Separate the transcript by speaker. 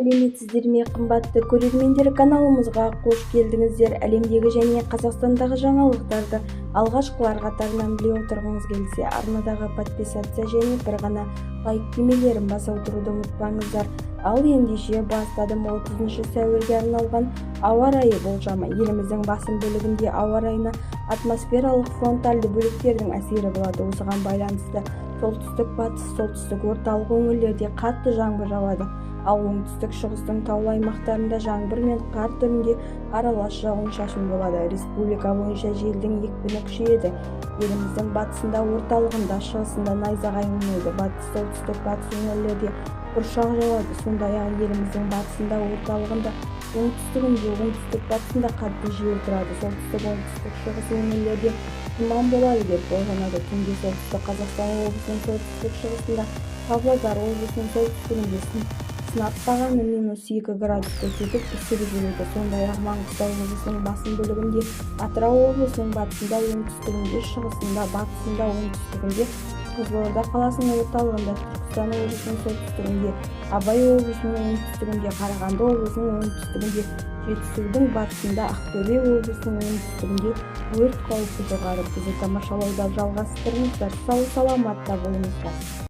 Speaker 1: сәлеметсіздер ме, қымбатты көрермендер, каналымызға қош келдіңіздер. Әлемдегі және Қазақстандағы жаңалықтарды алғашқылар қатарынан біле отырғыңыз келсе, арнадағы подписация және бір ғана лайк түймелерін баса отыруды ұмытпаңыздар. Ал ендеше бастадым. 30 сәуірге арналған ауа райы болжамы. Еліміздің басым бөлігінде ауа райына атмосфералық фронтальды бөліктердің әсері болады. Осыған байланысты солтүстік батыс, солтүстік орталық өңірлерде қатты жаңбыр жауады. Ал оңтүстік шығыстың таулы аймақтарында жаңбыр мен қар түрінде аралас жауын-шашын болады. Республика бойынша желдің екпіні күшейеді. Еліміздің батысында, орталығында, шығысында найзағай ойнайды. Батыс, солтүстік батыс өңірлерде бұршақ жауады. Сондай-ақ еліміздің батысында, орталығында, оңтүстігінде, оңтүстік батысында қатты жел тұрады. Солтүстік, оңтүстік шығыс өңірлерде тұман болады деп болжанады. Түнде солтүстік Қазақстан облысының солтүстік шығысында, Павлодар облысының солтүстігінде сынап бағаны -2 градус көрсетіп үсік жүреді. Сондай-ақ Маңғыстау облысының басым бөлігінде, Атырау облысының батысында, оңтүстігінде, шығысында, батысында, оңтүстігінде, Қызылорда қаласының орталығында, Түркістан облысының солтүстігінде, Абай облысының оңтүстігінде, Қарағанды облысының оңтүстігінде, Жетісудың батысында, Ақтөбе облысының оңтүстігінде өрт қаупі жоғары. Бізді тамашалауда жалғастырыңыздар. Сау саламатта болыңыздар.